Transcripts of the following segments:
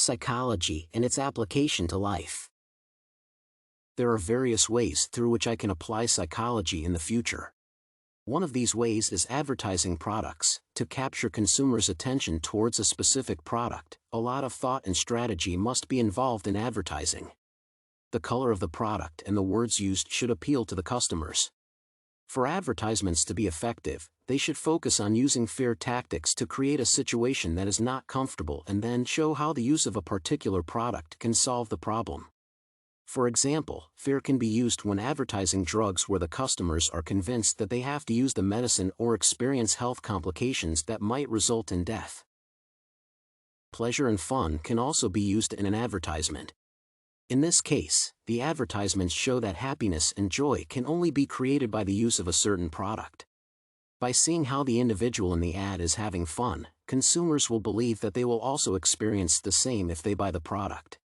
Psychology and its application to life. There are various ways through which I can apply psychology in the future. One of these ways is advertising products. To capture consumers' attention towards a specific product, a lot of thought and strategy must be involved in advertising. The color of the product and the words used should appeal to the customers. For advertisements to be effective, they should focus on using fear tactics to create a situation that is not comfortable and then show how the use of a particular product can solve the problem. For example, fear can be used when advertising drugs where the customers are convinced that they have to use the medicine or experience health complications that might result in death. Pleasure and fun can also be used in an advertisement. In this case, the advertisements show that happiness and joy can only be created by the use of a certain product. By seeing how the individual in the ad is having fun, consumers will believe that they will also experience the same if they buy the product.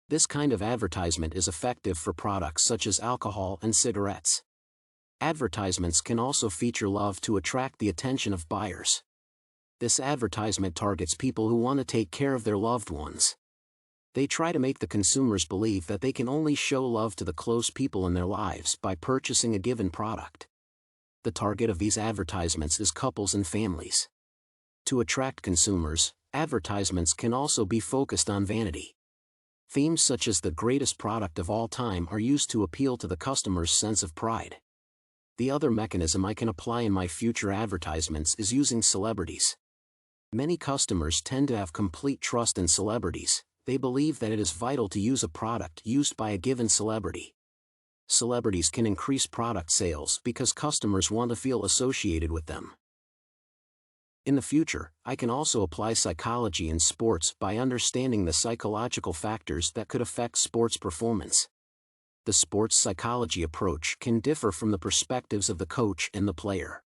This kind of advertisement is effective for products such as alcohol and cigarettes. Advertisements can also feature love to attract the attention of buyers. This advertisement targets people who want to take care of their loved ones. They try to make the consumers believe that they can only show love to the close people in their lives by purchasing a given product. The target of these advertisements is couples and families. To attract consumers, advertisements can also be focused on vanity. Themes such as the greatest product of all time are used to appeal to the customer's sense of pride. The other mechanism I can apply in my future advertisements is using celebrities. Many customers tend to have complete trust in celebrities. They believe that it is vital to use a product used by a given celebrity. Celebrities can increase product sales because customers want to feel associated with them. In the future, I can also apply psychology in sports by understanding the psychological factors that could affect sports performance. The sports psychology approach can differ from the perspectives of the coach and the player.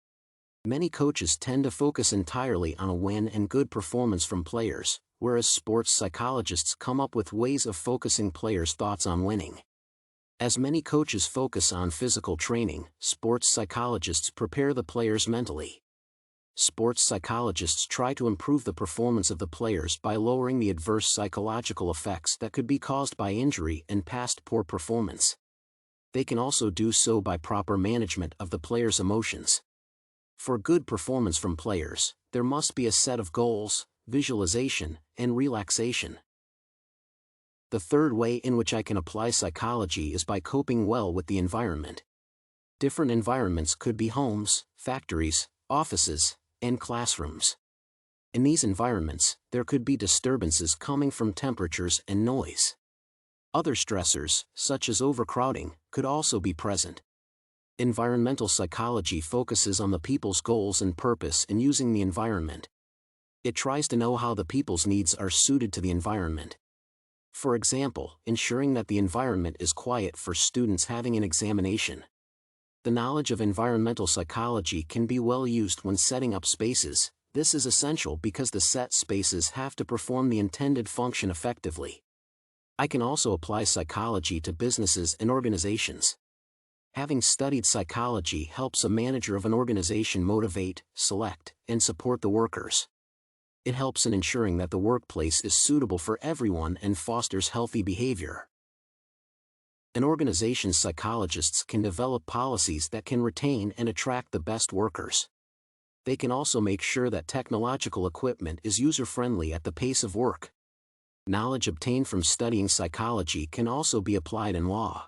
Many coaches tend to focus entirely on a win and good performance from players, whereas sports psychologists come up with ways of focusing players' thoughts on winning. As many coaches focus on physical training, sports psychologists prepare the players mentally. Sports psychologists try to improve the performance of the players by lowering the adverse psychological effects that could be caused by injury and past poor performance. They can also do so by proper management of the players' emotions. For good performance from players, there must be a set of goals, visualization, and relaxation. The third way in which I can apply psychology is by coping well with the environment. Different environments could be homes, factories, offices, and classrooms. In these environments, there could be disturbances coming from temperatures and noise. Other stressors, such as overcrowding, could also be present. Environmental psychology focuses on the people's goals and purpose in using the environment. It tries to know how the people's needs are suited to the environment. For example, ensuring that the environment is quiet for students having an examination. The knowledge of environmental psychology can be well used when setting up spaces. This is essential because the set spaces have to perform the intended function effectively. I can also apply psychology to businesses and organizations. Having studied psychology helps a manager of an organization motivate, select, and support the workers. It helps in ensuring that the workplace is suitable for everyone and fosters healthy behavior. An organization's psychologists can develop policies that can retain and attract the best workers. They can also make sure that technological equipment is user-friendly at the pace of work. Knowledge obtained from studying psychology can also be applied in law.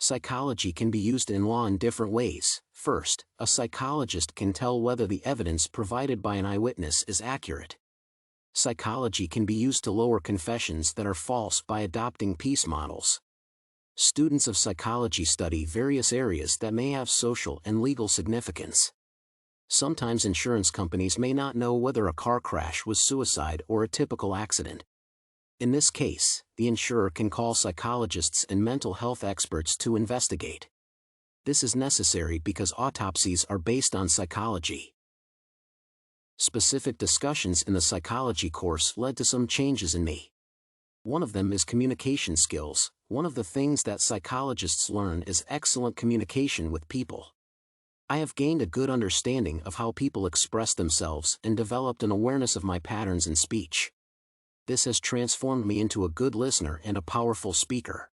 Psychology can be used in law in different ways. First, a psychologist can tell whether the evidence provided by an eyewitness is accurate. Psychology can be used to lower confessions that are false by adopting peace models. Students of psychology study various areas that may have social and legal significance. Sometimes insurance companies may not know whether a car crash was suicide or a typical accident. In this case, the insurer can call psychologists and mental health experts to investigate. This is necessary because autopsies are based on psychology. Specific discussions in the psychology course led to some changes in me. One of them is communication skills. One of the things that psychologists learn is excellent communication with people. I have gained a good understanding of how people express themselves and developed an awareness of my patterns in speech. This has transformed me into a good listener and a powerful speaker.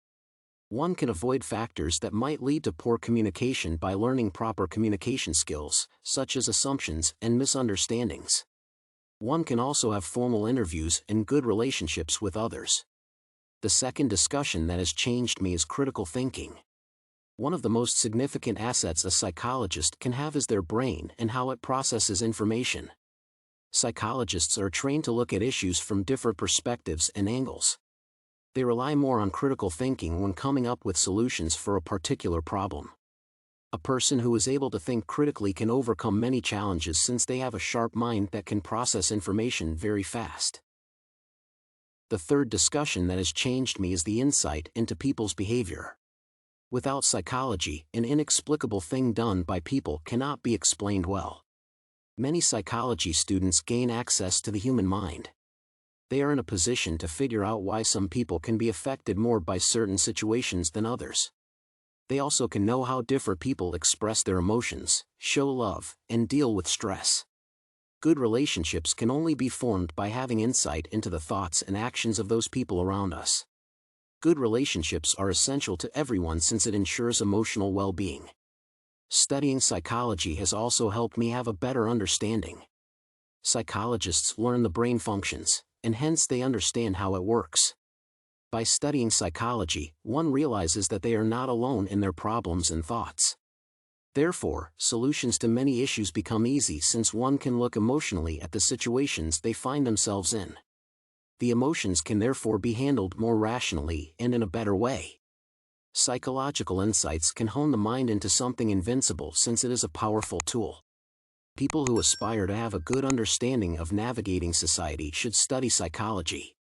One can avoid factors that might lead to poor communication by learning proper communication skills, such as assumptions and misunderstandings. One can also have formal interviews and good relationships with others. The second discussion that has changed me is critical thinking. One of the most significant assets a psychologist can have is their brain and how it processes information. Psychologists are trained to look at issues from different perspectives and angles. They rely more on critical thinking when coming up with solutions for a particular problem. A person who is able to think critically can overcome many challenges since they have a sharp mind that can process information very fast. The third discussion that has changed me is the insight into people's behavior. Without psychology, an inexplicable thing done by people cannot be explained well. Many psychology students gain access to the human mind. They are in a position to figure out why some people can be affected more by certain situations than others. They also can know how different people express their emotions, show love, and deal with stress. Good relationships can only be formed by having insight into the thoughts and actions of those people around us. Good relationships are essential to everyone since it ensures emotional well-being. Studying psychology has also helped me have a better understanding. Psychologists learn the brain functions, and hence they understand how it works. By studying psychology, one realizes that they are not alone in their problems and thoughts. Therefore, solutions to many issues become easy since one can look emotionally at the situations they find themselves in. The emotions can therefore be handled more rationally and in a better way. Psychological insights can hone the mind into something invincible since it is a powerful tool. People who aspire to have a good understanding of navigating society should study psychology.